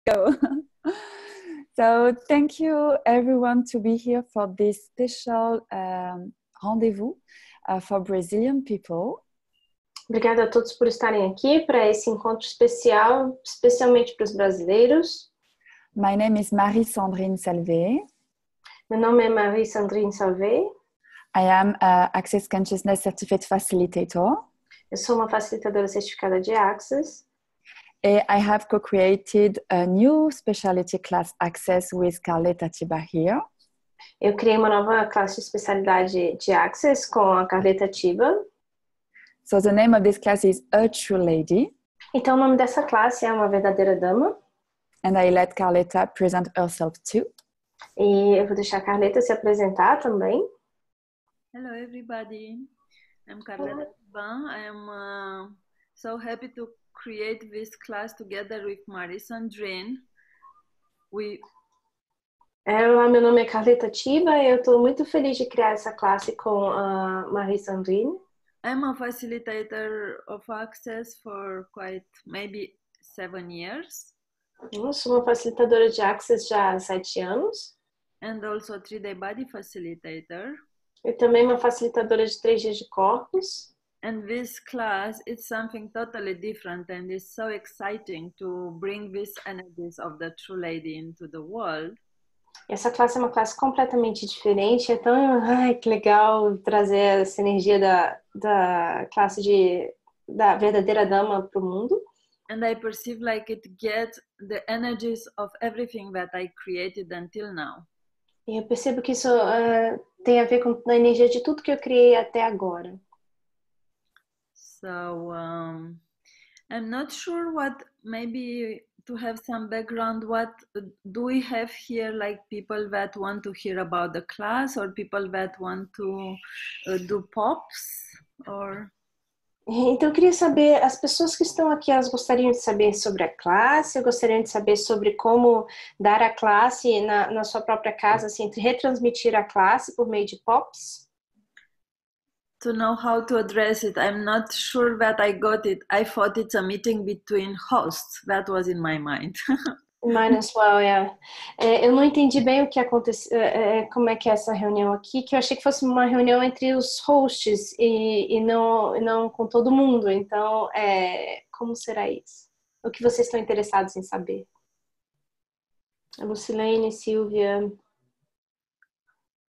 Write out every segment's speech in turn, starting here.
go. So thank you everyone to be here for this special rendezvous for Brazilian people. Obrigada a todos por estarem aqui para esse encontro especial, especialmente para os brasileiros. My name is Marie-Sandrine Salvé. Meu nome é Marie-Sandrine Salvé. I am an Access Consciousness Certificate Facilitator. Eu sou uma facilitadora certificada de Access. I have co-created a new specialty class Access with Carleta Tiba here. Eu criei uma nova classe de especialidade de Access com a Carleta Tiba. So the name of this class is A True Lady. Então o nome dessa classe é uma verdadeira dama. And I let Carleta present herself too. E eu vou deixar a Carleta se apresentar também. Hello everybody, I'm Carleta Tiban. I am so happy to create this class together with Marie-Sandrine. Olá, meu nome é Carleta Tiba e eu estou muito feliz de criar essa classe com a Marie-Sandrine. I'm a facilitator of Access for maybe 7 years. Eu sou uma facilitadora de Access já há 7 anos. And also 3-day body facilitator. E também uma facilitadora de 3 dias de corpos. And this class is something totally different and it's so exciting to bring these energies of the true lady into the world. Essa classe é uma classe completamente diferente. É tão, que legal trazer essa energia da classe da verdadeira dama para o mundo. And I perceive like it gets the energies of everything that I created until now. E eu percebo que isso tem a ver com a energia de tudo que eu criei até agora. So I'm not sure maybe to have some background, what do we have here, like people that want to hear about the class or people that want to do pops or... Então eu queria saber, as pessoas que estão aqui, elas gostariam de saber sobre a classe, gostariam de saber sobre como dar a classe na sua própria casa, assim, retransmitir a classe por meio de pops? To know how to address it, I'm not sure that I got it. I thought it's a meeting between hosts. That was in my mind. Mine as well, yeah. Eu não entendi bem o que aconteceu, como é que é essa reunião aqui, que eu achei que fosse uma reunião entre os hosts e não com todo mundo. Então, como será isso? O que vocês estão interessados em saber? A Lucilene, Silvia...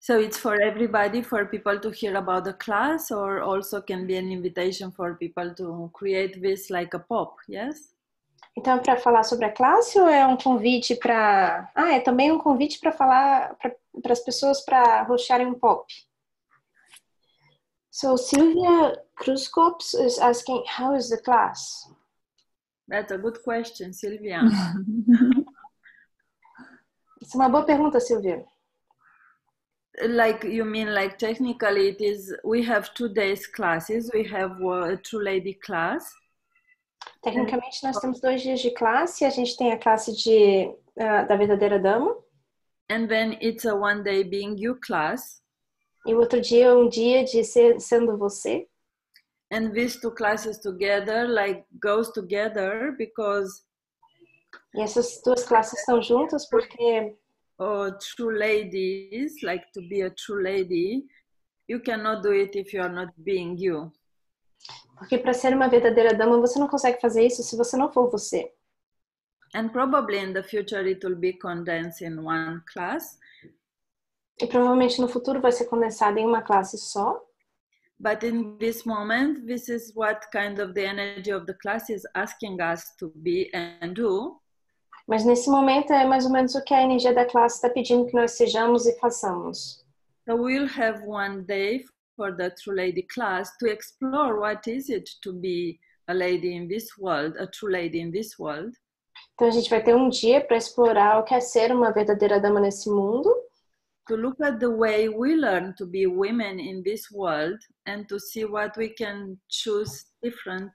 So it's for everybody, for people to hear about the class, or also can be an invitation for people to create this like a pop, yes? Então, é para falar sobre a classe ou é um convite para... é também um convite para falar para as pessoas para hostarem um pop. So, Silvia Cruzcops is asking, how is the class? That's a good question, Silvia. Isso é uma boa pergunta, Silvia. Like you mean like technically it is, we have 2 days classes, we have a True Lady class. Tecnicamente nós temos 2 dias de classe, a gente tem a classe da verdadeira dama. And then it's a 1 day being you class. E o outro dia é um dia de sendo você. And these 2 classes together like goes together because... E essas 2 classes estão juntas porque... true ladies, like to be a true lady, you cannot do it if you are not being you. Porque para ser uma verdadeira dama, você não consegue fazer isso se você não for você. And probably in the future it will be condensed in 1 class. E provavelmente no futuro vai ser condensado em uma classe só. But in this moment, this is what kind of the energy of the class is asking us to be and do. Mas nesse momento é mais ou menos o que a energia da classe está pedindo que nós sejamos e façamos. So we'll have 1 day for the True Lady class to explore what is it to be a lady in this world, a true lady in this world. Então a gente vai ter um dia para explorar o que é ser uma verdadeira dama nesse mundo. To look at the way we learn to be women in this world and to see what we can choose different.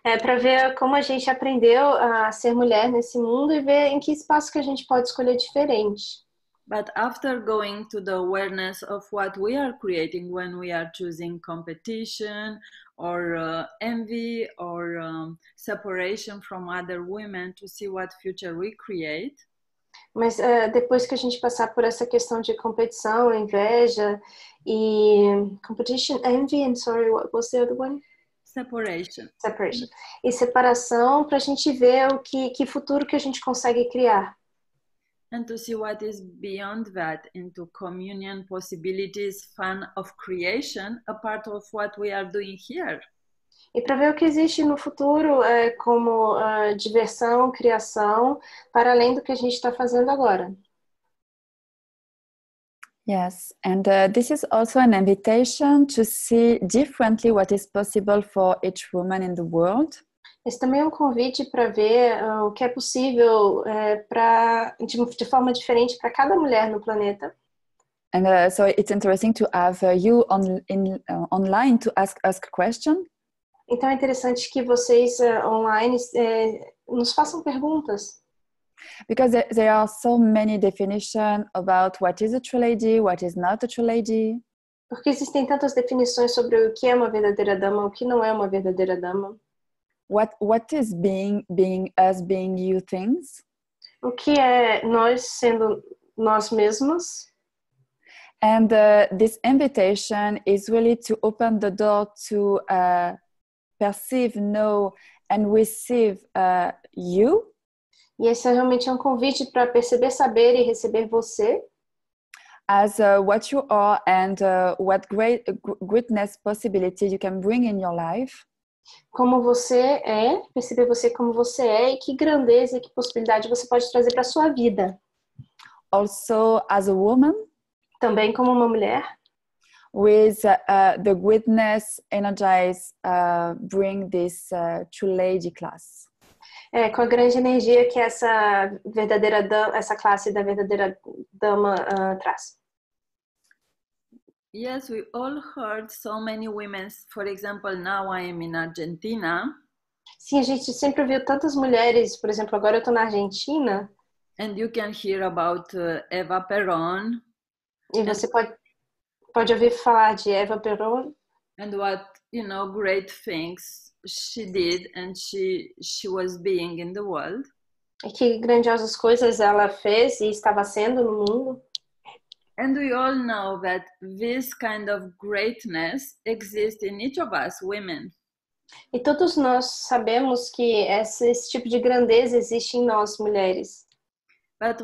Para ver como a gente aprendeu a ser mulher nesse mundo e ver em que espaço que a gente pode escolher diferente. But after going to the awareness of what we are creating when we are choosing competition or envy or separation from other women to see what future we create. Mas depois que a gente passar por essa questão de competição, inveja e competition, envy, and sorry, what was the other one? Separation. E separação, para a gente ver o que futuro que a gente consegue criar. And to see what is beyond that, into communion, possibilities, fun of creation, a part of what we are doing here. E para ver o que existe no futuro como diversão, criação, para além do que a gente está fazendo agora. Yes, and this is also an invitation to see differently what is possible for each woman in the world. Esse também é um convite para ver o que é possível de forma diferente para cada mulher no planeta. And so it's interesting to have you online to ask a question. Então é interessante que vocês online nos façam perguntas. Because there are so many definitions about what is a true lady, what is not a true lady. Porque existem tantas definições sobre o que é uma verdadeira dama, o que não é uma verdadeira dama. What is being us, being you things? O que é nós sendo nós mesmos? And this invitation is really to open the door to perceive, know, and receive you. E esse realmente é um convite para perceber, saber e receber você. As what you are and what greatness possibility you can bring in your life. Como você é, perceber você como você é e que grandeza e que possibilidade você pode trazer para a sua vida. Also as a woman. Também como uma mulher. With the greatness energize bring this true lady class. Com a grande energia que essa verdadeira dama, essa classe da verdadeira dama traz. Yes, we all heard so many women. For example, now I am in Argentina. Sim, a gente sempre ouviu tantas mulheres, por exemplo, agora eu estou na Argentina. And you can hear about Eva Perón. E você pode ouvir falar de Eva Perón. And what, great things she did and she was being in the world. E que grandiosas coisas ela fez e estava sendo no mundo. And we all know that this kind of greatness exists in each of us, women. E todos nós sabemos que esse tipo de grandeza existe em nós, mulheres. But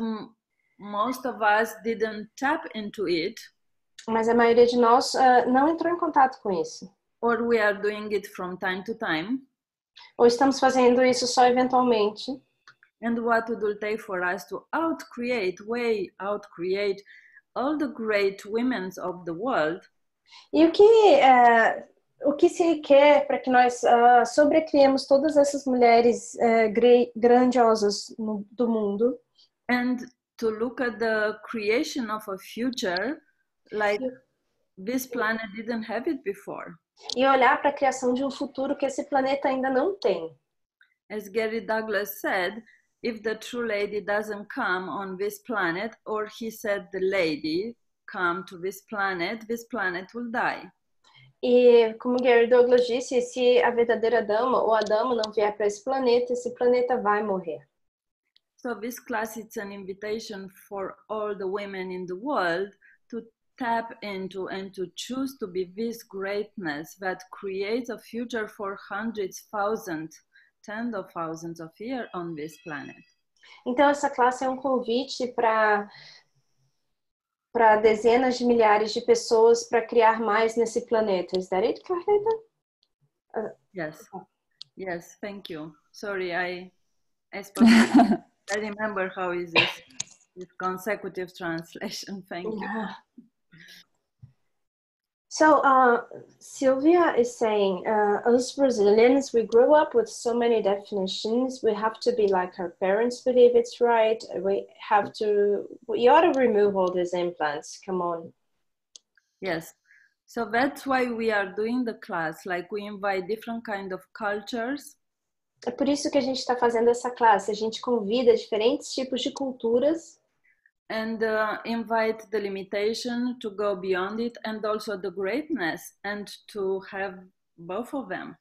most of us didn't tap into it. Mas a maioria de nós não entrou em contato com isso. Or we are doing it from time to time. Ou estamos fazendo isso só eventualmente. And what it will take for us to outcreate all the great women of the world. E o que se requer para que nós sobrecriemos todas essas mulheres grandiosas do mundo? And to look at the creation of a future like this planet didn't have it before. E olhar para a criação de um futuro que esse planeta ainda não tem. As Gary Douglas said, if the true lady doesn't come on this planet, or he said the lady come to this planet will die. E como Gary Douglas disse, se a verdadeira dama ou a dama não vier para esse planeta vai morrer. So this class is an invitation for all the women in the world to tap into and to choose to be this greatness that creates a future for hundreds, thousands, tens of thousands of years on this planet. Então essa classe é um convite para dezenas de milhares de pessoas para criar mais nesse planeta. Is that it, Carlita? Yes, thank you. Sorry, I spoke. I remember how is this consecutive translation. Thank you. So Sylvia is saying, us Brazilians, we grew up with so many definitions. We have to be like our parents believe it's right. We ought to remove all these implants. Come on. Yes. So that's why we are doing the class. Like we invite different kind of cultures. É por isso que a gente está fazendo essa classe. A gente convida diferentes tipos de culturas. And invite the limitation to go beyond it, and also the greatness, and to have both of them.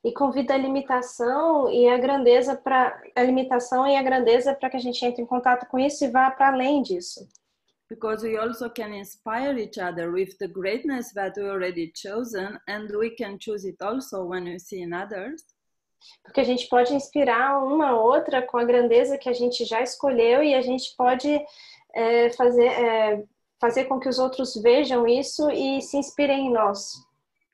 E convida a limitação e a grandeza para que a gente entre em contato com isso e vá para além disso. Because we also can inspire each other with the greatness that we already chosen, and we can choose it also when we see in others. Porque a gente pode inspirar uma a outra com a grandeza que a gente já escolheu e a gente pode fazer com que os outros vejam isso e se inspirem em nós.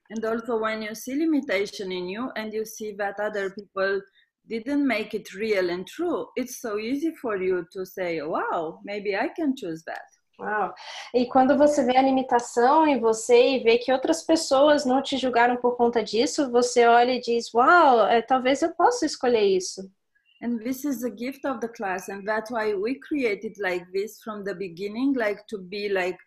And also when you see limitation in you and you see that other people didn't make it real and true, it's so easy for you to say, wow, maybe I can choose that. Uau. E quando você vê a limitação em você e vê que outras pessoas não te julgaram por conta disso, você olha e diz, uau, talvez eu possa escolher isso. And this is the gift of the class, and that's why we created like this from the beginning, like to be like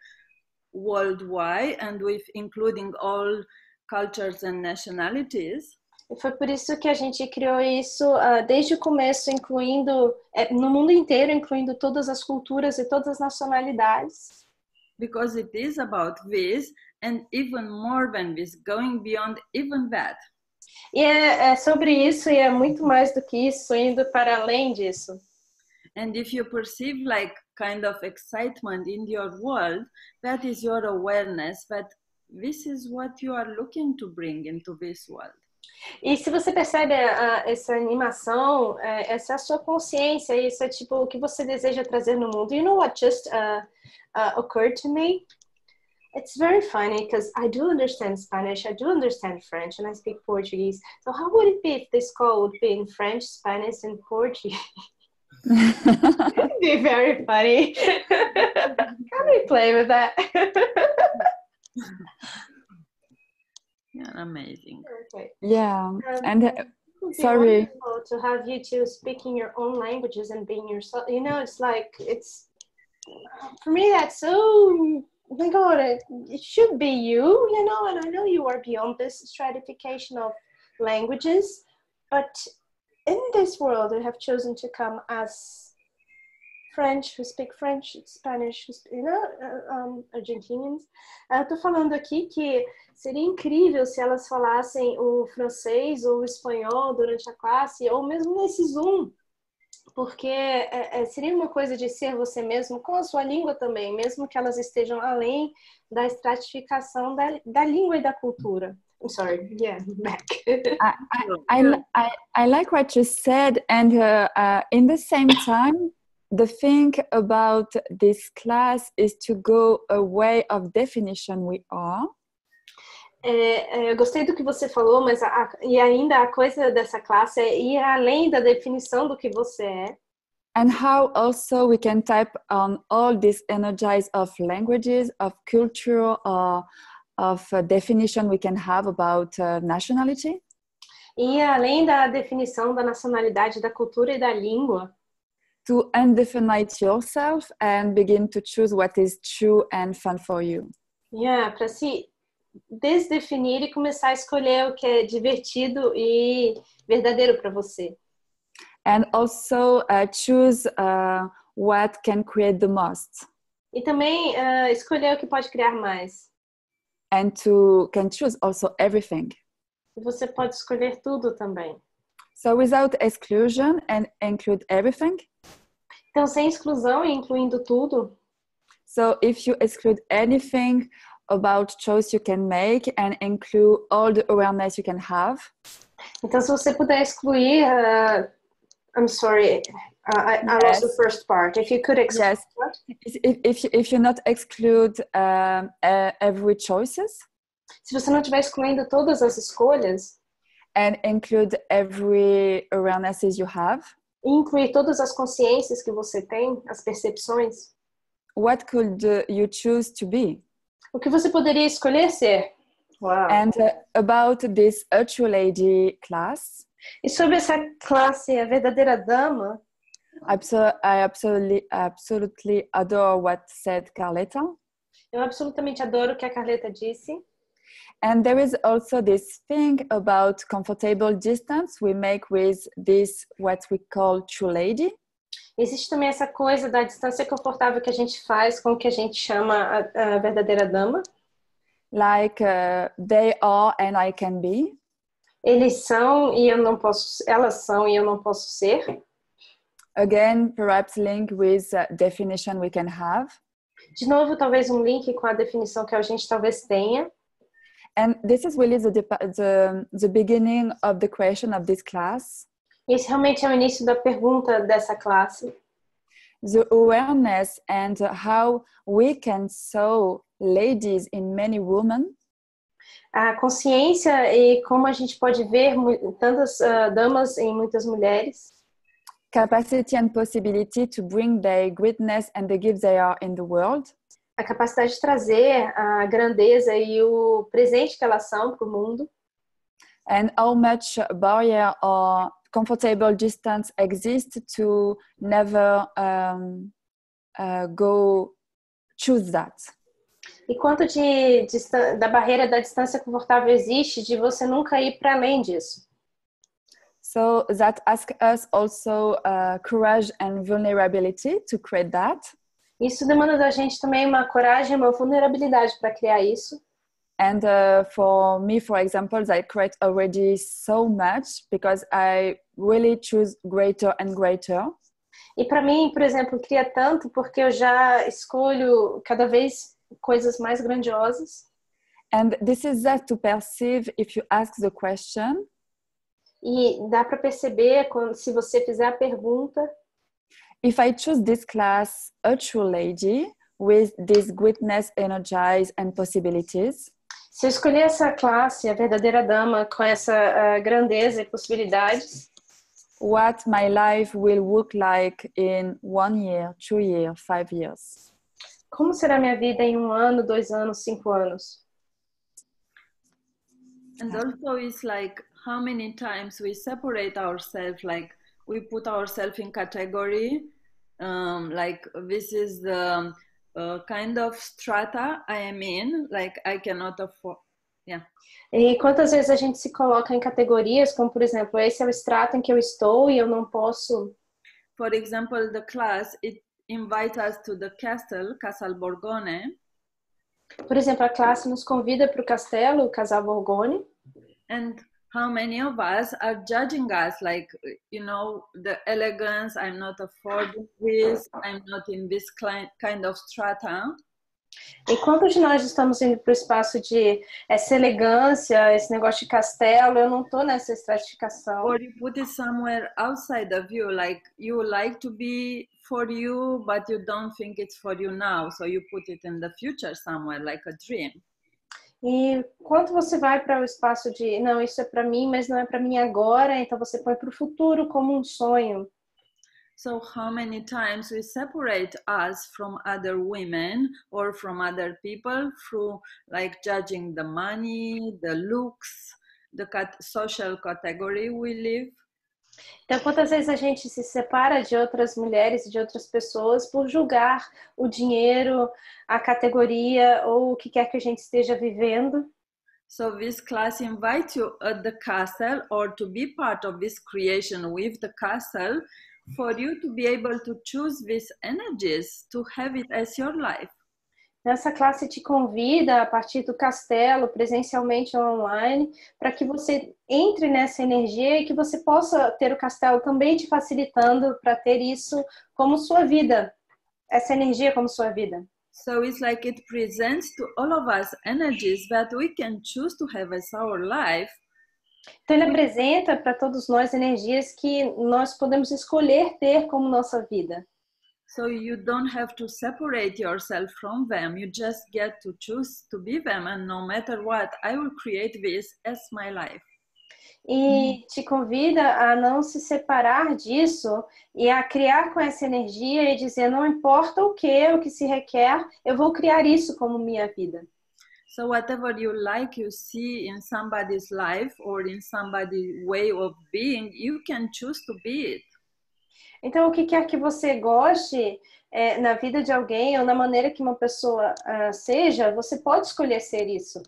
worldwide and with including all cultures and nationalities. E foi por isso que a gente criou isso desde o começo, incluindo no mundo inteiro, incluindo todas as culturas e todas as nacionalidades. Because it is about this and even more than this, going beyond even that. E é sobre isso e é muito mais do que isso, indo para além disso. And if you perceive like kind of excitement in your world, that is your awareness that this is what you are looking to bring into this world. E se você percebe essa animação, essa é a sua consciência, isso é tipo o que você deseja trazer no mundo. You know what just occurred to me? It's very funny because I do understand Spanish, I do understand French, and I speak Portuguese. So how would it be if this call would be in French, Spanish, and Portuguese? It'd be very funny. Can we play with that? Yeah, amazing. Okay. Yeah, and sorry. To have you two speaking your own languages and being yourself, you know, it's for me that's so, oh my God, it should be you, you know, and I know you are beyond this stratification of languages, but in this world you have chosen to come as French, who speak French, Spanish, you know, Argentinians. Eu tô falando aqui que seria incrível se elas falassem o francês ou o espanhol durante a classe, ou mesmo nesse Zoom, porque seria uma coisa de ser você mesmo com a sua língua também, mesmo que elas estejam além da estratificação da língua e da cultura. I'm sorry, yeah, back. I like what you said, and in the same time, the thing about this class is to go away of definition we are. Eu gostei do que você falou, mas e ainda a coisa dessa classe é ir além da definição do que você é. And how also we can tap on all these energies of languages, of culture, or of definition we can have about nationality. E além da definição da nacionalidade, da cultura e da língua. To undefine yourself and begin to choose what is true and fun for you. Yeah, para se desdefinir e começar a escolher o que é divertido e verdadeiro para você. And also choose what can create the most. E também escolher o que pode criar mais. And can choose also everything. E você pode escolher tudo também. So without exclusion and include everything. Então, sem exclusão e incluindo tudo. So if you exclude anything about choice you can make and include all the awareness you can have. Então, se você puder excluir, I'm sorry, I lost the first part. If you could exclude. Yes. If you not exclude every choices. Se você não estiver excluindo todas as escolhas. And include every awarenesses you have. E incluir todas as consciências que você tem, as percepções. What could you choose to be? O que você poderia escolher ser? Wow. And about this Virtual Lady class. E sobre essa classe, a verdadeira dama. I absolutely adore what said Carleta. Eu absolutamente adoro o que a Carleta disse. And there is also this thing about comfortable distance we make with this, what we call true lady. Existe também essa coisa da distância confortável que a gente faz com o que a gente chama a verdadeira dama. like they are and I can be. Eles são e eu não posso, elas são e eu não posso ser. Again, perhaps link with definition we can have. De novo, talvez um link com a definição que a gente talvez tenha. And this is really the beginning of the question of this class. Esse realmente é o início da pergunta dessa classe. The awareness and how we can saw ladies in many women. A consciência e como a gente pode ver tantas damas em muitas mulheres. Capacity and possibility to bring their greatness and the gifts they are in the world. A capacidade de trazer a grandeza e o presente que elas são para o mundo. And how much barrier or comfortable distance exists to never go choose that. E quanto da barreira da distância confortável existe de você nunca ir para além disso. So that asks us also courage and vulnerability to create that. Isso demanda da gente também uma coragem, uma vulnerabilidade para criar isso. And for me, for example, I create already so much because I really choose greater and greater. E para mim, por exemplo, cria tanto porque eu já escolho cada vez coisas mais grandiosas. And this is that to perceive if you ask the question. E dá para perceber se você fizer a pergunta. If I choose this class, a true lady, with this greatness, energize and possibilities. Se eu escolher essa classe, a verdadeira dama, com essa grandeza e possibilidades. What my life will look like in 1 year, 2 years, 5 years. Como será minha vida em 1 ano, 2 anos, 5 anos? And also it's like how many times we separate ourselves, like we put ourselves in category, like this is the kind of strata I am in, like I cannot afford, yeah. E quantas vezes a gente se coloca em categorias, como por exemplo, esse é o estrato em que eu estou e eu não posso. For example, the class, it invites us to the Castle Borgone. Por exemplo, a classe nos convida para o castelo, o Casal Borgone. And how many of us are judging us, like, you know, the elegance, I'm not affording this, I'm not in this kind of strata. E quantos de nós estamos indo para o espaço de essa elegância, esse negócio de castelo, eu não estou nessa estratificação. Or you put it somewhere outside of you, like you like to be for you, but you don't think it's for you now, so you put it in the future somewhere, like a dream. E quanto você vai para o espaço de, não, isso é para mim, mas não é para mim agora, então você põe para o futuro como um sonho. So how many times we separate us from other women or from other people through like judging the money, the looks, the social category we live. Então, quantas vezes a gente se separa de outras mulheres e de outras pessoas por julgar o dinheiro, a categoria ou o que quer que a gente esteja vivendo? So this class invites you at the castle or to be part of this creation with the castle for you to be able to choose these energies to have it as your life. Essa classe te convida a partir do castelo, presencialmente ou online, para que você entre nessa energia e que você possa ter o castelo também te facilitando para ter isso como sua vida, essa energia como sua vida. So it's like it presents to all of us energies that we can choose to have as our life. Então ele apresenta para todos nós energias que nós podemos escolher ter como nossa vida. So you don't have to separate yourself from them. You just get to choose to be them, and no matter what, I will create this as my life. E te convida a não se separar disso e a criar com essa energia e dizer, não importa o que se requer, eu vou criar isso como minha vida. So whatever you like, you see in somebody's life or in somebody's way of being, you can choose to be it. Então, o que quer que você goste na vida de alguém ou na maneira que uma pessoa seja, você pode escolher ser isso.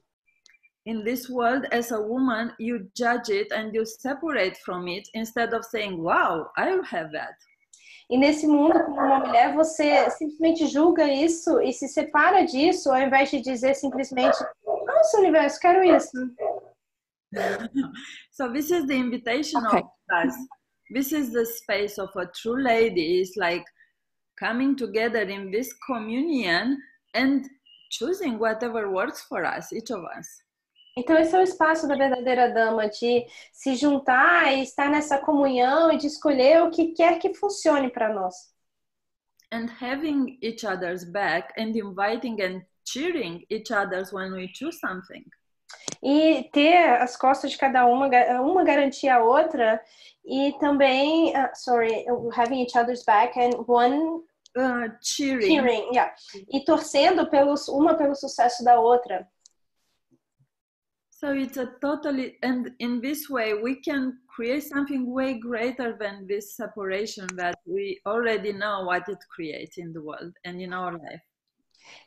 In this world, as a woman, you judge it and you separate from it instead of saying, wow, I'll have that. E nesse mundo, como uma mulher, você simplesmente julga isso e se separa disso, ao invés de dizer simplesmente, Nossa, universo, quero isso. So this is the invitation Okay. of class. This is the space of a true lady. It's like coming together in this communion and choosing whatever works for us, each of us. Então esse é o espaço da verdadeira dama, de se juntar e estar nessa comunhão e de escolher o que quer que funcione para nós. And having each other's back and inviting and cheering each other's when we choose something. E ter as costas de cada uma garantir a outra, e também, having each other's back and one cheering, yeah. E torcendo uma pelo sucesso da outra. So it's a totally, and in this way we can create something way greater than this separation that we already know what it creates in the world and in our life.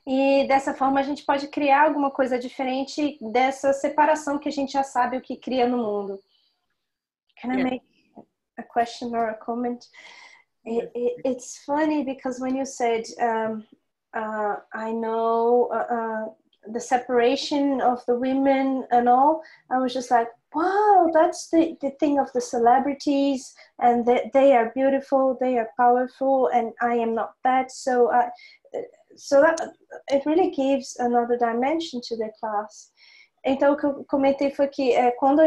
E dessa forma a gente pode criar alguma coisa diferente dessa separação que a gente já sabe o que cria no mundo. Can I make a question or a comment? It's funny because when you said, I know the separation of the women and all, I was just like, wow, that's the thing of the celebrities, and they are beautiful, they are powerful, and I am not that. So that it really gives another dimension to the class. Então o que eu comentei foi que quando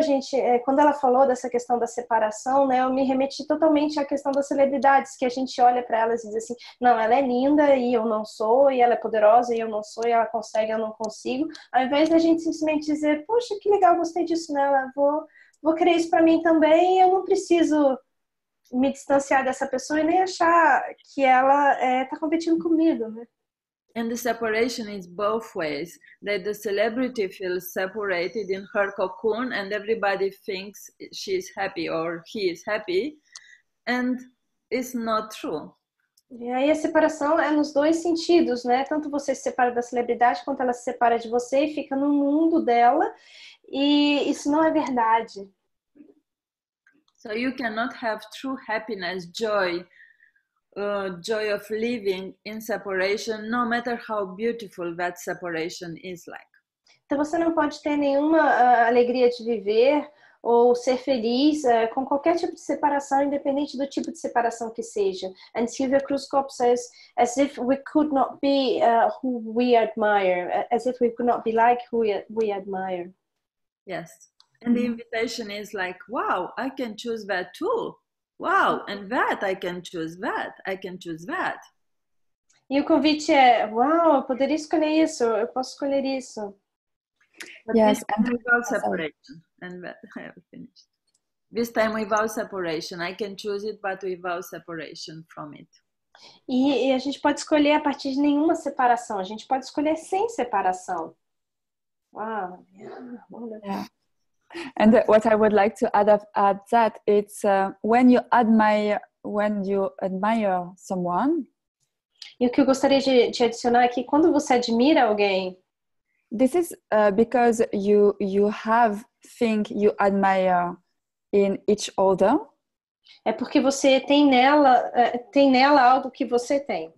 ela falou dessa questão da separação, né, eu me remeti totalmente à questão das celebridades, que a gente olha para elas e diz assim, não, ela é linda e eu não sou, e ela é poderosa e eu não sou, e ela consegue e eu não consigo, ao invés da gente simplesmente dizer, poxa, que legal, gostei disso nela, vou querer isso para mim também, e eu não preciso me distanciar dessa pessoa e nem achar que ela tá competindo comigo, né? And the separation is both ways, that the celebrity feels separated in her cocoon and everybody thinks she's happy or he is happy, and it's not true. E aí a separação é nos dois sentidos, né? Tanto você se separa da celebridade quanto ela se separa de você e fica no mundo dela, e isso não é verdade. So you cannot have true happiness, joy of living in separation, no matter how beautiful that separation is like. Então você não pode ter nenhuma alegria de viver ou ser feliz com qualquer tipo de separação, independente do tipo de separação que seja. And Sylvia Krusskopf says, as if we could not be who we admire, as if we could not be like who we admire. Yes, and the invitation is like, wow, I can choose that too. Wow, and that I can choose that. I can choose that. E o convite é, uau, eu poderia escolher isso, eu posso escolher isso. But Yes, this time without separation. And that I have finished. This time without separation. I can choose it, but without separation from it. E a gente pode escolher a partir de nenhuma separação. A gente pode escolher sem separação. Wow, yeah, wonderful. Yeah. And what I would like to add that it's when you admire someone. E o que eu gostaria de adicionar aqui, quando você admira alguém, this is because you have things you admire in each other. É porque você tem nela algo que você tem.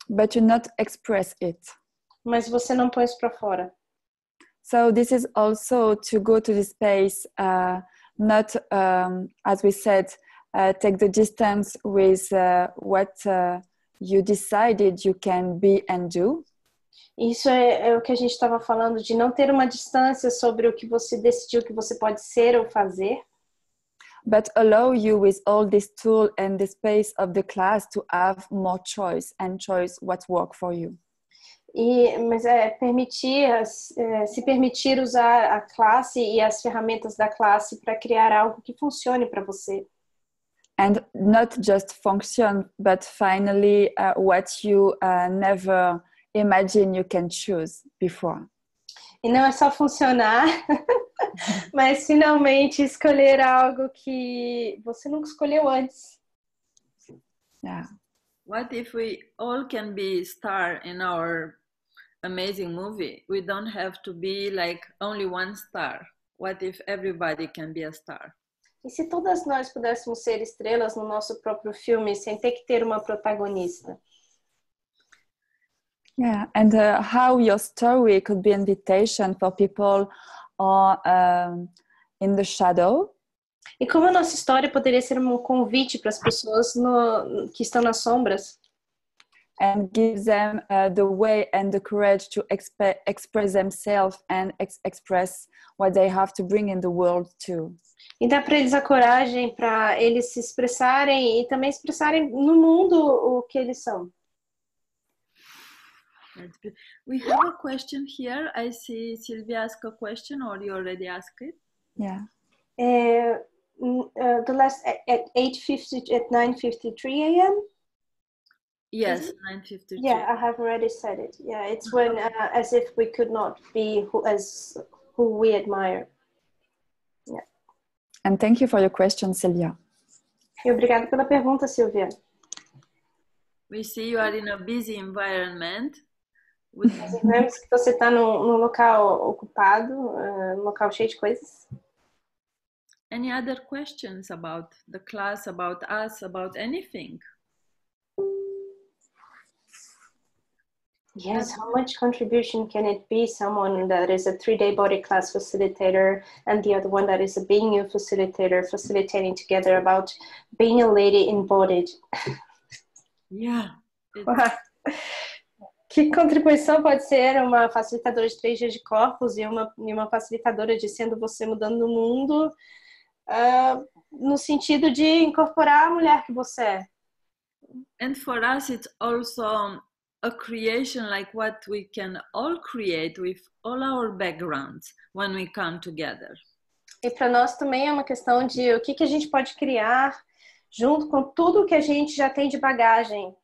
But you not express it. Mas você não põe isso para fora. So this is also to go to the space, not, as we said, take the distance with what you decided you can be and do. Isso é o que a gente estava falando, de não ter uma distância sobre o que você decidiu que você pode ser ou fazer. But allow you with all this tool and the space of the class to have more choice and choice what work for you. Mas se permitir usar a classe e as ferramentas da classe para criar algo que funcione para você. And not just function, but finally what you never imagine you can choose before. E não é só funcionar, mas finalmente escolher algo que você nunca escolheu antes. Yeah. What if we all can be star in our amazing movie? We don't have to be like only one star. What if everybody can be a star? E se todas nós pudéssemos ser estrelas no nosso próprio filme, sem ter que ter uma protagonista? Yeah, and how your story could be an invitation for people or in the shadow. E como a nossa história poderia ser um convite para as pessoas que estão nas sombras. And give them the way and the courage to express themselves and express what they have to bring in the world too. E dá para eles a coragem para eles se expressarem e também expressarem no mundo o que eles são. That's good. We have a question here. I see Sylvia ask a question, or you already asked it. Yeah. The last at 9:53 a.m. Yes, 9:53. Yeah, I have already said it. Yeah, it's when as if we could not be who we admire. Yeah. And thank you for your question, Sylvia. E obrigada pela pergunta, Silvia. We see you are in a busy environment. Nós vemos que você está num local ocupado, num local cheio de coisas. Any other questions about the class, about us, about anything? Yes, how much contribution can it be someone that is a 3-day body class facilitator and the other one that is a being you facilitator facilitating together about being a lady embodied? Yeah. Que contribuição pode ser uma facilitadora de 3 dias de corpos e uma facilitadora de sendo você mudando no mundo no sentido de incorporar a mulher que você é? And for us, it's also a creation like what we can all create with all our backgrounds when we come together. E para nós também é uma questão de o que a gente pode criar junto com tudo que a gente já tem de bagagem.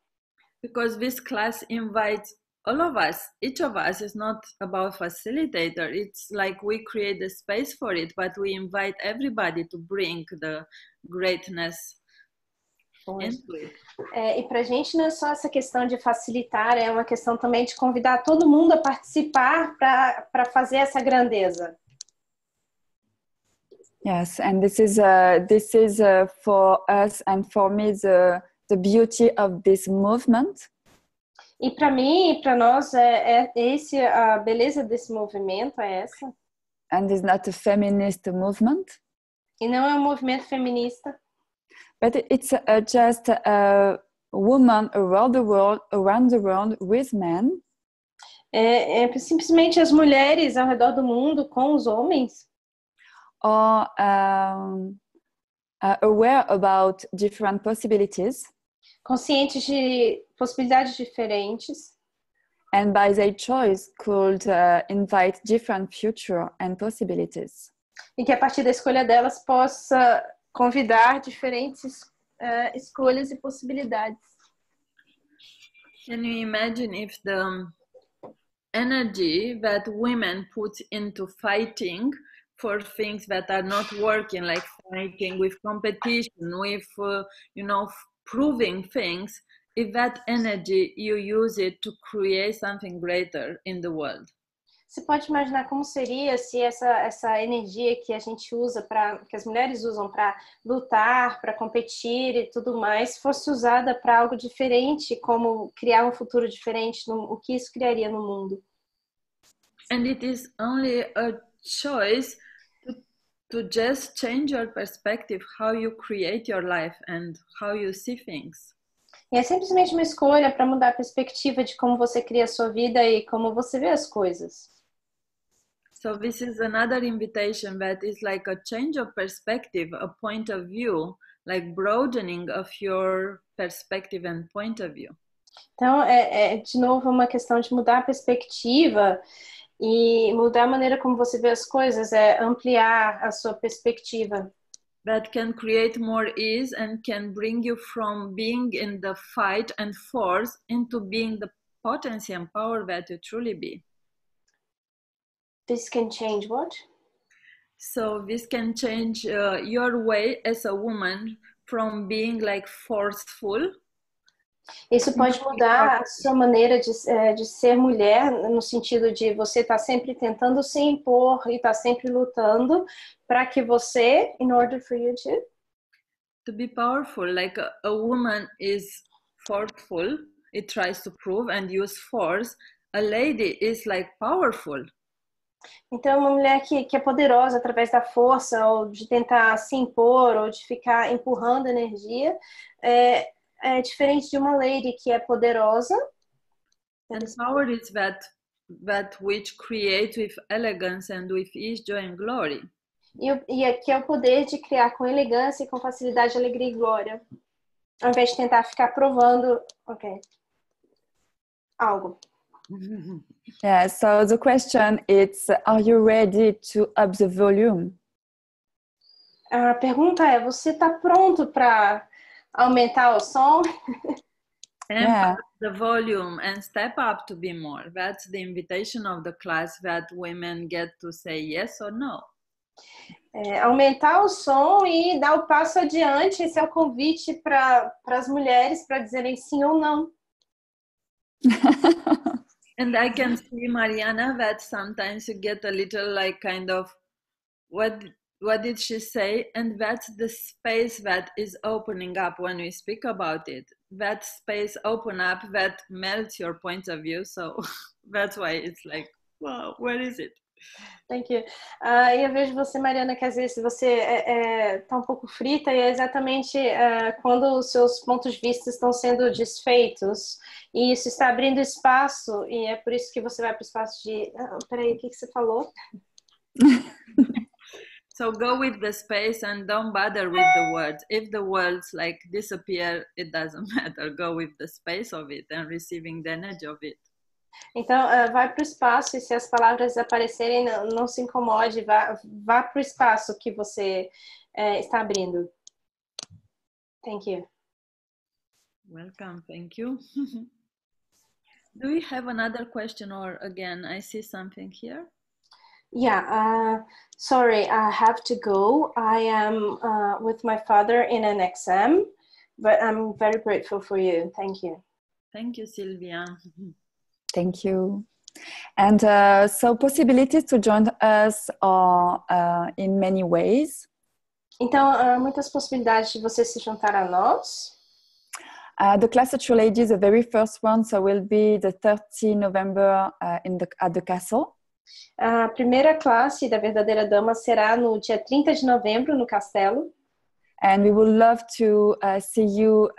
Because this class invites all of us, each of us. Is not about facilitator. It's like we create the space for it, but we invite everybody to bring the greatness into it. E para a gente não é só essa questão de facilitar, é uma questão também de convidar todo mundo a participar para fazer essa grandeza. Yes, and this is for us and for me the beauty of this movement. E para mim e para nós esse a beleza desse movimento é essa. And it's not a feminist movement. E não é um movimento feminista. But it's just a woman around the world with men. É simplesmente as mulheres ao redor do mundo com os homens. Or aware about different possibilities. Conscientes de possibilidades diferentes. And by their choice could invite different future and possibilities. E que a partir da escolha delas possa convidar diferentes escolhas e possibilidades. Can you imagine if the energy that women put into fighting for things that are not working, like fighting with competition, with proving things, if that energy you use it to create something greater in the world? Você pode imaginar como seria se essa energia que a gente usa que as mulheres usam para lutar, para competir e tudo mais, fosse usada para algo diferente, como criar um futuro diferente, o que isso criaria no mundo? And it is only a choice to just change your perspective, how you create your life and how you see things. E é simplesmente uma escolha para mudar a perspectiva de como você cria a sua vida e como você vê as coisas. So this is another invitation that is like a change of perspective, a point of view, like broadening of your perspective and point of view. Então, de novo uma questão de mudar a perspectiva e mudar a maneira como você vê as coisas, ampliar a sua perspectiva. That can create more ease and can bring you from being in the fight and force into being the potency and power that you truly be. This can change what? So this can change your way as a woman from being like forceful. Isso pode mudar a sua maneira de ser mulher, no sentido de você estar sempre tentando se impor e estar sempre lutando para que você, in order for you to be powerful, like a woman is forceful it tries to prove and use force. A lady is like powerful. Então, uma mulher que é poderosa através da força, ou de tentar se impor, ou de ficar empurrando energia, é diferente de uma lady que é poderosa. And power is that which creates with elegance and with ease, joy and glory. E aqui é o poder de criar com elegância e com facilidade, alegria e glória, ao invés de tentar ficar provando, algo. Yeah, so the question is, are you ready to up the volume? A pergunta é, você está pronto para aumentar o som? Amp the volume and step up to be more. That's the invitation of the class, that women get to say yes or no. Aumentar o som e dar o passo adiante. Esse é o convite para as mulheres para dizerem sim ou não. And I can see, Mariana, that sometimes you get a little like kind of, what did she say? And that's the space that is opening up when we speak about it. That space open up, that melts your point of view. So that's why it's like, wow, where is it? Thank you. E eu vejo você, Mariana, que às vezes você está um pouco frita e é exatamente quando os seus pontos de vista estão sendo desfeitos e isso está abrindo espaço e é por isso que você vai para o espaço de... peraí, o que você falou? So go with the space and don't bother with the words. If the words like disappear, it doesn't matter. Go with the space of it and receiving the energy of it. Então, vai para o espaço e se as palavras aparecerem, não se incomode, vá para o espaço que você está abrindo. Thank you. Welcome, thank you. Do we have another question or again, I see something here? Yeah, sorry, I have to go. I am with my father in an exam, but I'm very grateful for you. Thank you. Thank you, Sylvia. Thank you. And so possibilities to join us are in many ways. Então, há muitas possibilidades de você se juntar a nós. The class at Your Lady, the very first one, so will be the 30 November at the castle. A primeira classe da verdadeira dama será no dia 30 de novembro no castelo. And we would love to see you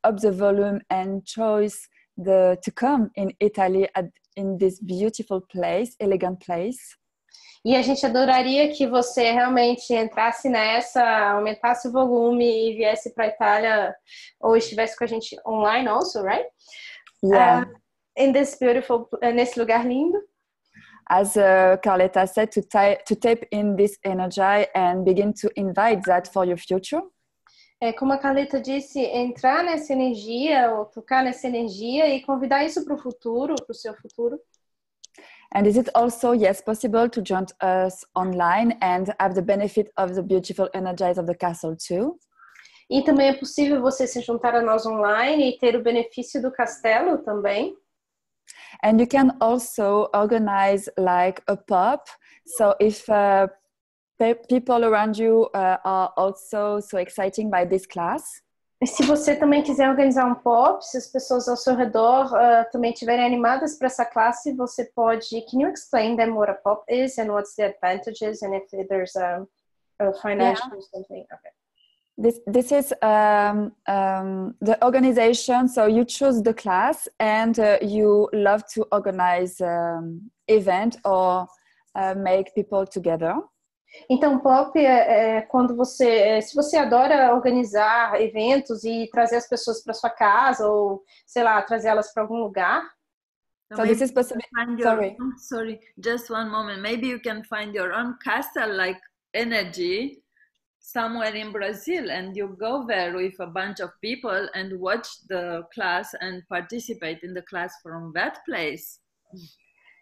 up the volume and choose to come in Italy in this beautiful place, elegant place. E a gente adoraria que você realmente entrasse nessa, aumentasse o volume e viesse para a Itália ou estivesse com a gente online also, right? Yeah. In this beautiful, nesse lugar lindo. As Carletta said, to tap in this energy and begin to invite that for your future. Como a Carletta disse, entrar nessa energia ou tocar nessa energia e convidar isso para o futuro, para o seu futuro. And is it also, yes, possible to join us online and have the benefit of the beautiful energies of the castle too? E também é possível você se juntar a nós online e ter o benefício do castelo também. And you can also organize like a pop. So if people around you are also so excited by this class. E se você também quiser organizar um pop, se as pessoas ao seu redor também estiverem animadas para essa classe, você pode... Can you explain them what a pop is and what's the advantages and if there's a financial or something? Okay. This is the organization. So you choose the class and you love to organize event or make people together. Então, pop é quando se você adora organizar eventos e trazer as pessoas para sua casa ou, sei lá, trazer elas para algum lugar. So this is possible. Sorry, just one moment. Maybe you can find your own castle-like energy somewhere in Brazil and you go there with a bunch of people and watch the class and participate in the class from that place.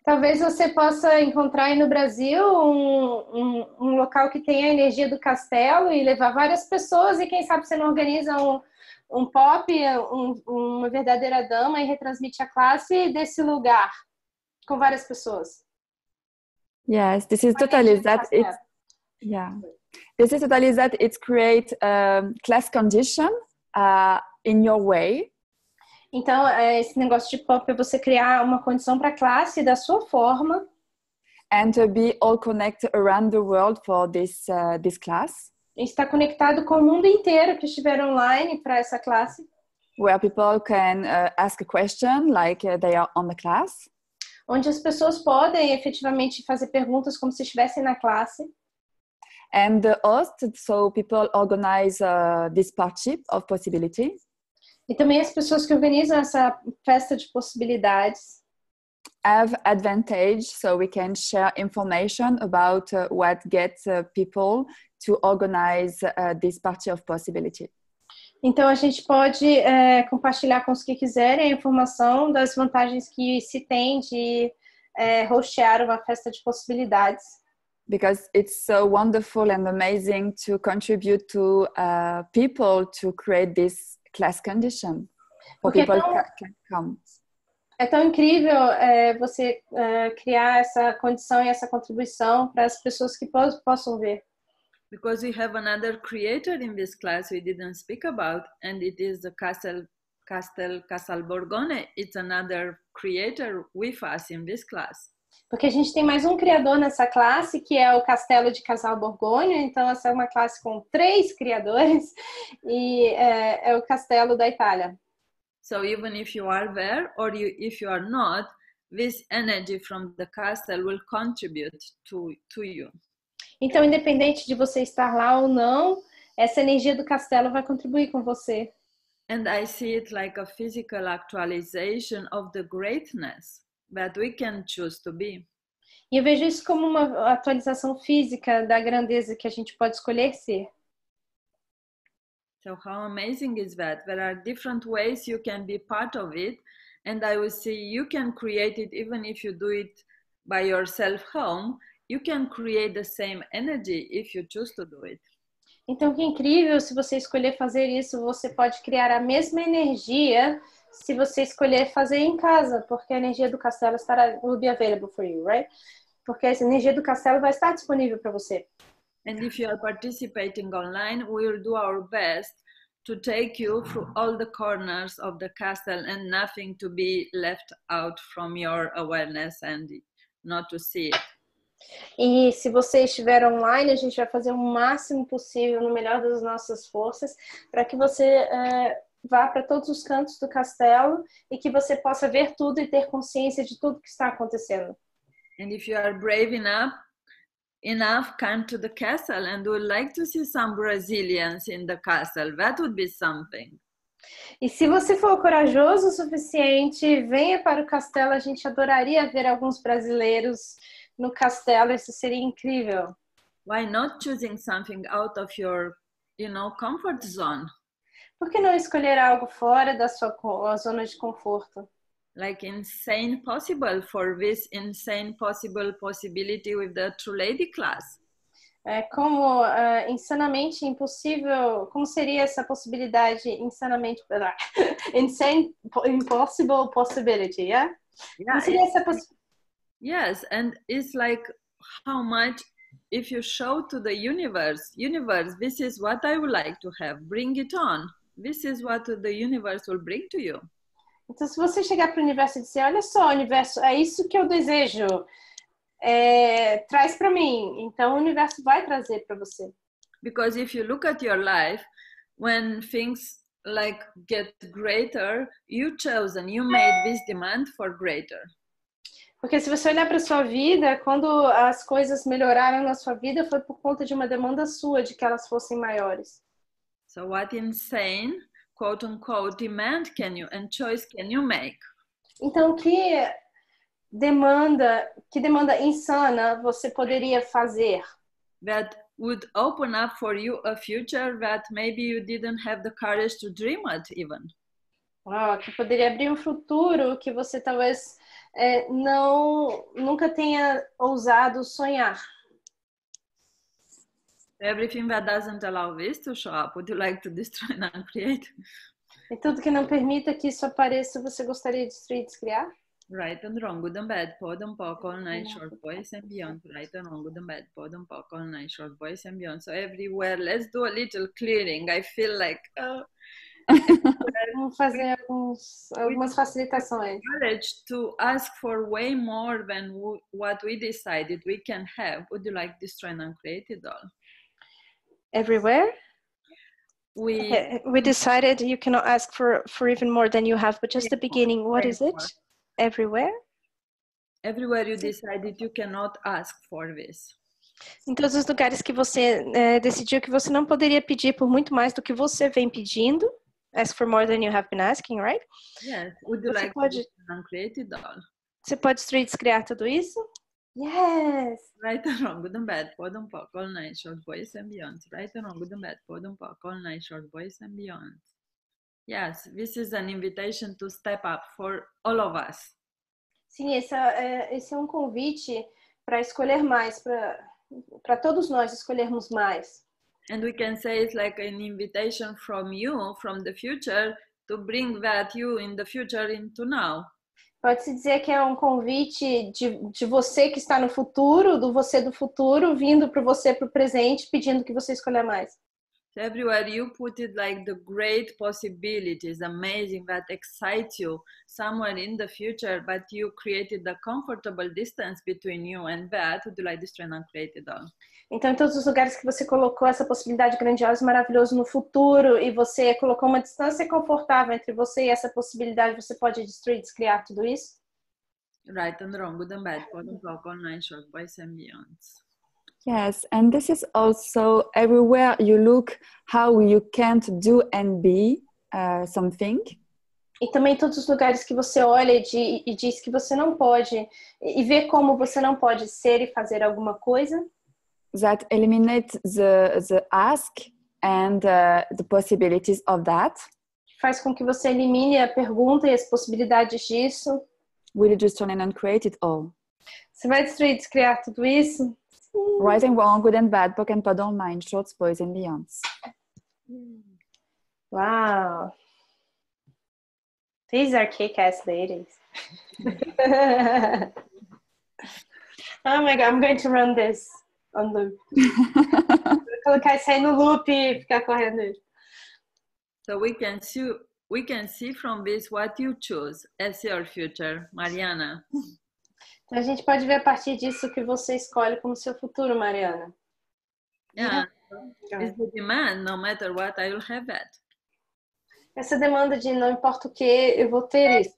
Talvez você possa encontrar aí no Brasil um local que tenha a energia do castelo e levar várias pessoas e quem sabe você não organiza um pop, uma verdadeira dama e retransmite a classe desse lugar com várias pessoas. Yes, this is totally that. This is totally that. It's create class condition in your way. Então, esse negócio de pop é você criar uma condição para a classe da sua forma. And be all connected around the world for this class. E estar conectado com o mundo inteiro que estiver online para essa classe. Where people can ask a question like they are on the class. Onde as pessoas podem efetivamente fazer perguntas como se estivessem na classe. And the host, so people organize this party of possibility. E também as pessoas que organizam essa festa de possibilidades. Have advantage, so we can share information about what gets people to organize this party of possibility. Então a gente pode compartilhar com os que quiserem a informação das vantagens que se tem de hostear uma festa de possibilidades. Because it's so wonderful and amazing to contribute to people to create this class condition for people can come. É tão incrível você criar essa condição e essa contribuição para as pessoas que possam ver. Because we have another creator in this class we didn't speak about, and it is the Castel Borgone. It's another creator with us in this class. Porque a gente tem mais um criador nessa classe, que é o Castelo de Casal Borgonha. Então, essa é uma classe com 3 criadores, e é o Castelo da Itália. So even if you are there, or if you are not, this energy from the castle will contribute to you. Então, independente de você estar lá ou não, essa energia do castelo vai contribuir com você. And I see it like a physical actualization of the greatness that we can choose to be. E eu vejo isso como uma atualização física da grandeza que a gente pode escolher ser. So how amazing is that? There are different ways you can be part of it, and I will say you can create it even if you do it by yourself home. You can create the same energy if you choose to do it. Então, que incrível, se você escolher fazer isso, você pode criar a mesma energia se você escolher fazer em casa, porque a energia do castelo will be available for you, right? Porque essa energia do castelo vai estar disponível para você. And if you are participating online, we will do our best to take you through all the corners of the castle and nothing to be left out from your awareness and not to see it. E se você estiver online, a gente vai fazer o máximo possível, no melhor das nossas forças, para que você vá para todos os cantos do castelo e que você possa ver tudo e ter consciência de tudo que está acontecendo. And if you are brave enough, come to the castle and would like to see some Brazilians in the castle. That would be something. E se você for corajoso o suficiente, venha para o castelo. A gente adoraria ver alguns brasileiros no castelo. Isso seria incrível. Why not choosing something out of your, comfort zone? Por que não escolher algo fora da sua zona de conforto? Like insane possible for this insane possibility with the True Lady class. Como insanamente impossível, como seria essa possibilidade insanamente insane impossible possibility, yeah? Como seria essa possibilidade? Yes, and it's like how much if you show to the universe, this is what I would like to have, bring it on. This is what the universe will bring to you. Então, se você chegar para o universo e dizer, olha só, universo, é isso que eu desejo, traz para mim. Então, o universo vai trazer para você. Because if you look at your life, when things like get greater, you chose and you made this demand for greater. Porque se você olhar para a sua vida, quando as coisas melhoraram na sua vida, foi por conta de uma demanda sua de que elas fossem maiores. So what insane, quote unquote, demand and choice can you make? Então, que demanda insana você poderia fazer? That would open up for you a future that maybe you didn't have the courage to dream at even. Que poderia abrir um futuro que você talvez nunca tenha ousado sonhar. Everything that doesn't allow this to show up, would you like to destroy and create? E tudo que não permita que isso apareça, você gostaria de destruir e descriar? Right and wrong, good and bad, pod and poc, all night, short boys and beyond. Right and wrong, good and bad, pod and poc, all night, short boys and beyond. So everywhere, let's do a little clearing. I feel like Vamos fazer algumas facilitações. Encouraged to ask for way more than what we decided we can have. Would you like destroy and uncreate it all? Everywhere? We We decided you cannot ask for even more than you have, but just the beginning, what is it? Everywhere? Everywhere you decided you cannot ask for this. Em todos os lugares que você decidiu que você não poderia pedir por muito mais do que você vem pedindo. Ask for more than you have been asking, right? Yes. Would you like to uncreate it all? Você pode destruir e descriar tudo isso? Yes! Right and wrong, good and bad, pod and poc, all night, short boys and beyond. Right and wrong, good and bad, pod and poc, all night, short boys and beyond. Yes, this is an invitation to step up for all of us. Sim, esse é um convite para escolher mais, para todos nós escolhermos mais. And we can say it's like an invitation from you, from the future, to bring that you in the future into now. Pode-se dizer que é um convite de você que está no futuro, do você do futuro, vindo para você para o presente, pedindo que você escolha mais. So everywhere you put it like the great possibilities, amazing, that excite you somewhere in the future, but you created the comfortable distance between you and that. Would you like this to uncreate it all? Então, em todos os lugares que você colocou essa possibilidade grandiosa e maravilhosa no futuro, e você colocou uma distância confortável entre você e essa possibilidade, você pode destruir, descriar tudo isso? Right and wrong, good and bad, pod and poc, all night, short boys and beyonds. Yes, and this is also everywhere you look how you can't do and be something. E também todos os lugares que você olha e diz que você não pode, e vê como você não pode ser e fazer alguma coisa. That eliminate the ask and the possibilities of that. Faz com que você elimine a pergunta e as possibilidades disso. Will you just turn and create it all? Você vai destruir, descriar tudo isso? Right and wrong, good and bad, poc and pod, all nine, shorts, boys and beyonds. Wow. These are kick-ass ladies. Oh my God, I'm going to run this on loop. Vou colocar isso aí no loop e ficar correndo. So we can see from this what you choose as your future, Mariana. Então a gente pode ver a partir disso que você escolhe como seu futuro, Mariana. Yeah, it's the demand, no matter what, I will have that. Essa demanda de não importa o que, eu vou ter isso.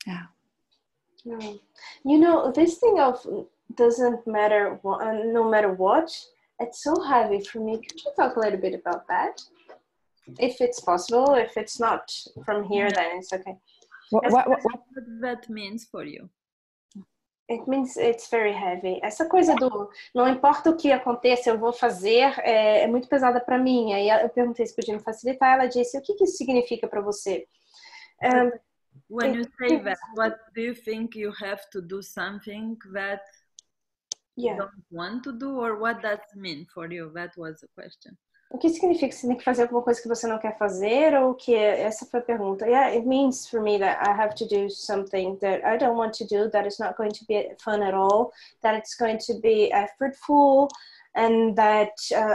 Yeah. You know, this thing of doesn't matter, no matter what, it's so heavy for me. Could you talk a little bit about that? If it's possible, if it's not from here, then it's okay. What that means for you? It means it's very heavy. Essa coisa do não importa o que aconteça, eu vou fazer, é muito pesada para mim. Aí eu perguntei se podia me facilitar, ela disse, o que isso significa para você? When you say that, what do you think you have to do something that you don't want to do, or what does it mean for you? That was the question. O que significa que você tem que fazer alguma coisa que você não quer fazer, ou que essa foi a pergunta? Yeah, it means for me that I have to do something that I don't want to do, that is not going to be fun at all, that it's going to be effortful, and that,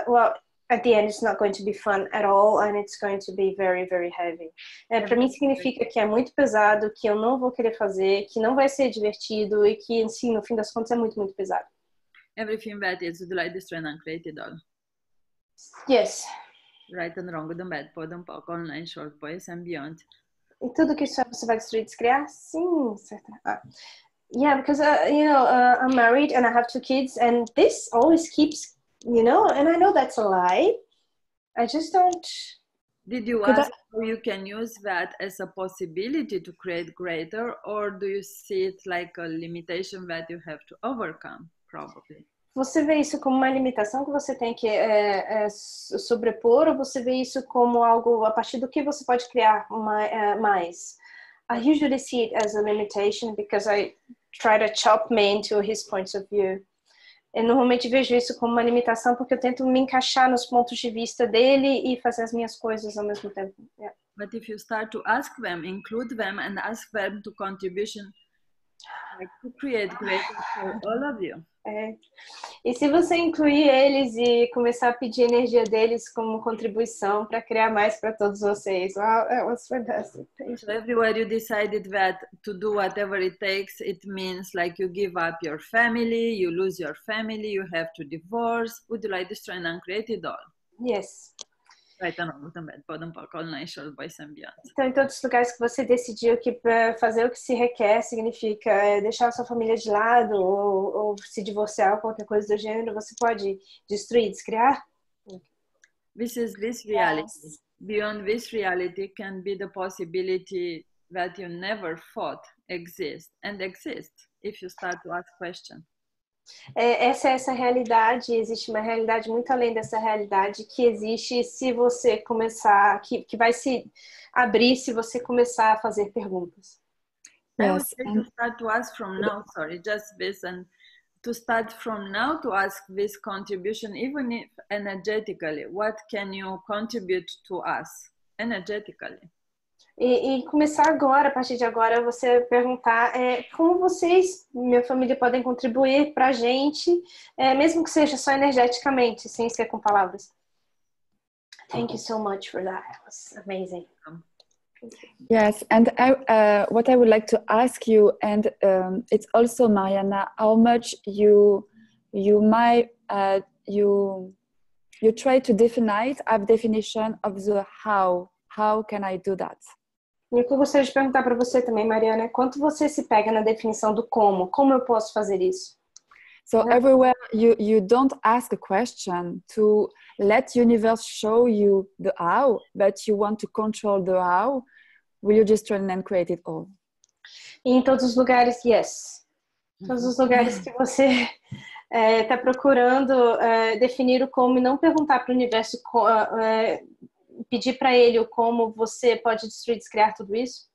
well, at the end it's not going to be fun at all, and it's going to be very, very heavy. Para mim significa que é muito pesado, que eu não vou querer fazer, que não vai ser divertido e que, assim, no fim das contas é muito, muito pesado. Everything that is like this and uncreated all. Yes. Right and wrong, good and bad, pod and poc, online, short boys and beyond. E tudo que você vai destruir, descriar? Sim, certo. Yeah, because, I'm married and I have 2 kids, and this always keeps, and I know that's a lie. I just don't. Did you ask how you can use that as a possibility to create greater, or do you see it like a limitation that you have to overcome, probably? Você vê isso como uma limitação que você tem que sobrepor, ou você vê isso como algo a partir do que você pode criar mais? I usually see it as a limitation because I try to chop me into his points of view. Eu normalmente vejo isso como uma limitação porque eu tento me encaixar nos pontos de vista dele e fazer as minhas coisas ao mesmo tempo. Yeah. But if you start to ask them, include them and ask them to like to create greater for all of you. E se você incluir eles e começar a pedir energia deles como contribuição para criar mais para todos vocês. Wow, that was fantastic. So everywhere you decided that to do whatever it takes, it means like you give up your family, you lose your family, you have to divorce. Would you like to try and create it all? Yes. Também podem para o voice ambiente. Então, em todos os lugares que você decidiu que para fazer o que se requer significa deixar a sua família de lado ou se divorciar ou qualquer coisa do gênero, você pode destruir, descriar? This reality. Yes. Beyond this reality can be the possibility that you never thought exist if you start to ask questions. Essa realidade, existe uma realidade muito além dessa realidade que existe se você começar, que vai se abrir se você começar a fazer perguntas. Yes. I would like to start to ask from now, just this, and to start from now to ask this contribution, even if energetically, what can you contribute to us energetically? E começar agora, a partir de agora, você perguntar como vocês, minha família, podem contribuir para a gente, mesmo que seja só energeticamente, sem ser com palavras. Thank you so much for that. It was amazing. Yes, and what I would like to ask you, and it's also Mariana, how much you try to have definition of the how. How can I do that? E o que eu gostaria de perguntar para você também, Mariana, é quanto você se pega na definição do como? Como eu posso fazer isso? So everywhere you don't ask a question to let universe show you the how, but you want to control the how, will you just try and create it all? E em todos os lugares, yes. Todos os lugares que você está procurando definir o como e não perguntar para o universo pedir para ele o como você pode destruir, descriar tudo isso?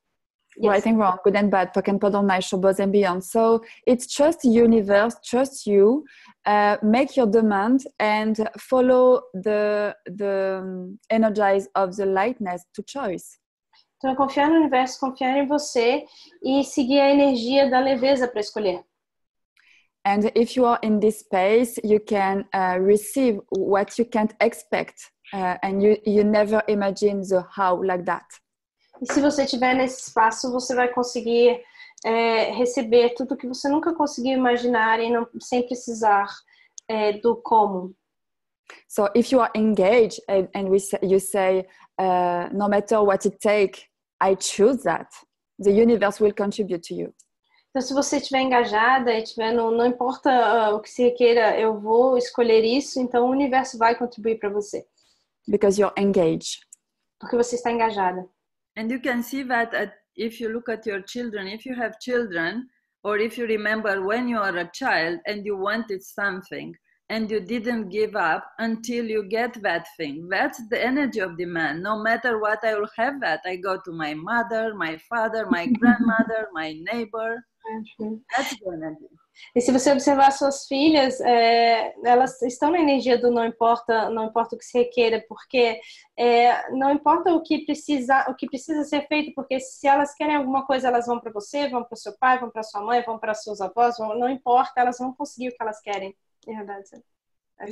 Yes. Right and wrong, good and bad, put and on nice, both and beyond. So it's trust the universe, trust you, make your demand and follow the energize of the lightness to choice. Então, confiar no universo, confiar em você e seguir a energia da leveza para escolher. And if you are in this space, you can receive what you can't expect. And you never imagine the how like that. E se você estiver nesse espaço, você vai conseguir receber tudo que você nunca conseguiu imaginar e não, sem precisar do como. So if you are engaged and you say, no matter what it takes, I choose that, the universe will contribute to you. Então, se você estiver engajada e não importa o que se requeira, eu vou escolher isso, então o universo vai contribuir para você. Because you're engaged. Porque você está engajada. And you can see that if you look at your children, if you have children, or if you remember when you are a child and you wanted something and you didn't give up until you get that thing. That's the energy of the man. No matter what, I will have that. I go to my mother, my father, my grandmother, my neighbor. That's the energy. E se você observar suas filhas, elas estão na energia do não importa o que se requeira, porque não importa o que precisa ser feito, porque se elas querem alguma coisa, elas vão para você, vão para o seu pai, vão para sua mãe, vão para seus avós, não importa, elas vão conseguir o que elas querem. You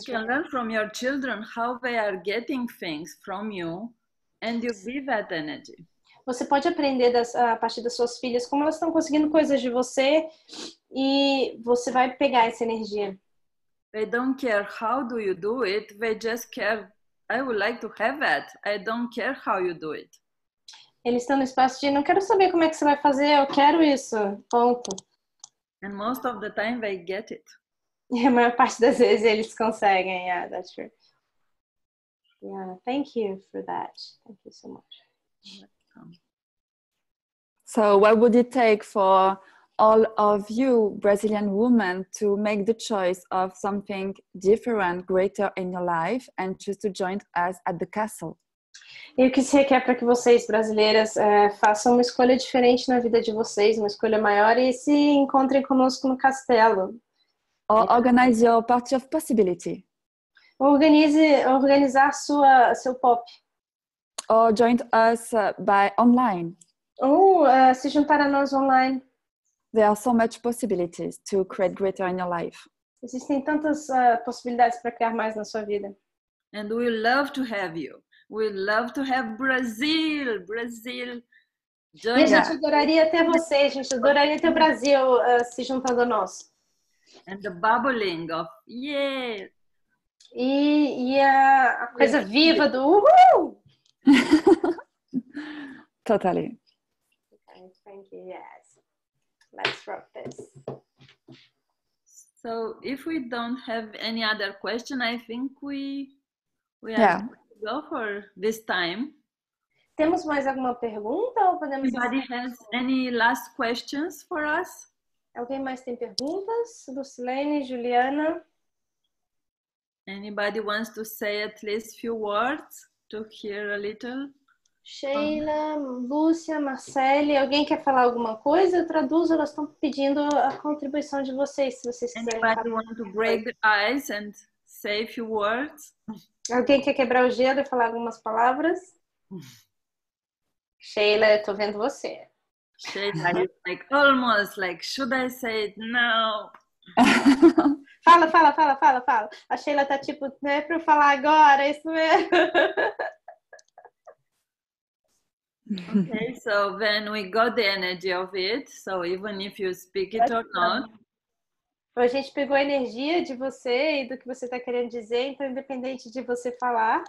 can learn from your children how they are getting things from you, and you give that energy. Você pode aprender a partir das suas filhas como elas estão conseguindo coisas de você e você vai pegar essa energia. They don't care how do you do it, they just care, I would like to have that. I don't care how you do it. Eles estão no espaço de não quero saber como é que você vai fazer, eu quero isso, ponto. And most of the time they get it. E a maior parte das vezes eles conseguem, yeah, that's true. Yeah, thank you for that. Thank you so much. So what would it take for all of you Brazilian women to make the choice of something different, greater in your life and choose to join us at the castle? E o que se requer para que vocês, brasileiras, façam uma escolha diferente na vida de vocês, uma escolha maior e se encontrem conosco no castelo. Or organize your party of possibility. Organizar seu pop. Or join us by online. Ou se juntar a nós online. there are so much possibilities to create greater in your life. Existem tantas possibilidades para criar mais na sua vida. And we love to have you. We love to have Brazil. E a gente adoraria ter você, a gente adoraria ter o Brasil se juntando a nós. And the bubbling of yeah. E a coisa viva do uhul! Totally. Okay, thank you, yes. Let's rock this. So if we don't have any other question, I think we are going to go for this time. Temos mais alguma pergunta ou podemos... Anybody has any last questions for us? Alguém mais tem perguntas? Lucilene, Juliana? Anybody wants to say at least few words to hear a little? Sheila, Lúcia, Marcele, alguém quer falar alguma coisa? Eu traduzo, elas estão pedindo a contribuição de vocês, se vocês quiserem. Anybody want to break the ice and say a few words? Alguém quer quebrar o gelo e falar algumas palavras? Sheila, eu tô vendo você. Sheila is like almost like, should I say it now? Fala. A Sheila tá tipo, não é pra eu falar agora, isso mesmo. Okay, so then we got the energy of it. So even if you speak it or not. A gente pegou a energia de você e do que você tá querendo dizer, então independente de você falar.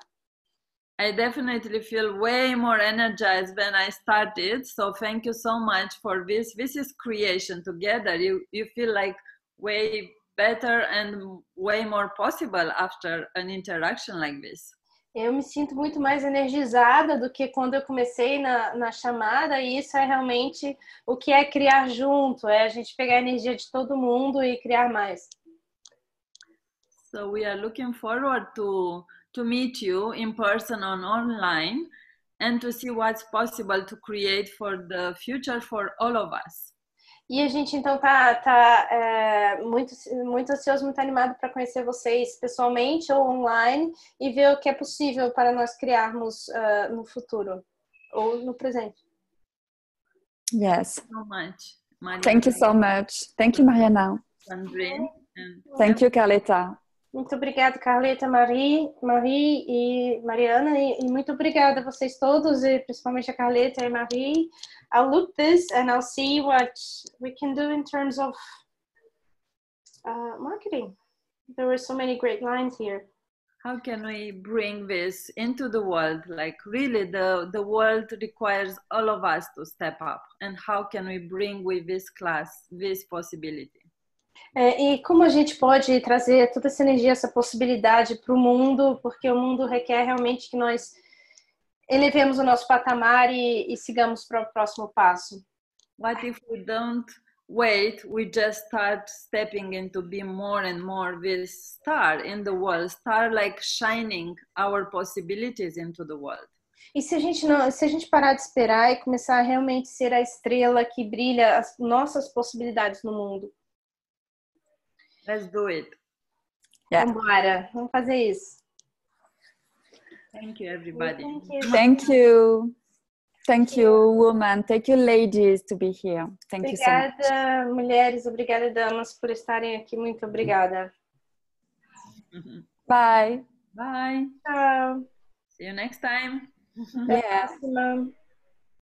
I definitely feel way more energized when I started. So thank you so much for this. This is creation together. You feel like way better and way more possible after an interaction like this. Eu me sinto muito mais energizada do que quando eu comecei na chamada, e isso é realmente o que é criar junto, é a gente pegar a energia de todo mundo e criar mais. So we are looking forward to meet you in person or online and to see what's possible to create for the future for all of us. E a gente então tá muito ansioso, muito animado para conhecer vocês pessoalmente ou online e ver o que é possível para nós criarmos no futuro ou no presente. Yes. So much, Maria. Thank you so much. Thank you, Mariana. Sandrine. Thank you, Carleta. Muito obrigada, Carleta, Marie e Mariana, e muito obrigada a vocês todos, e principalmente a Carleta e a Marie. I'll look this and I'll see what we can do in terms of marketing. There were so many great lines here. How can we bring this into the world? Like really the world requires all of us to step up. And how can we bring with this class this possibility? E como a gente pode trazer toda essa energia, essa possibilidade para o mundo, porque o mundo requer realmente que nós elevemos o nosso patamar e sigamos para o próximo passo. What if we don't wait, we just start stepping into be more and more this star in the world, star like shining our possibilities into the world. E se a gente parar de esperar e começar a realmente ser a estrela que brilha as nossas possibilidades no mundo? Let's do it. Yeah. Vamos fazer isso. Thank you, everybody. Thank you. Thank you, women. Thank you, ladies, to be here. Thank you so much. Obrigada, mulheres. Obrigada, damas, por estarem aqui. Muito obrigada. Bye. Bye. Tchau. See you next time. Yeah. Até a próxima.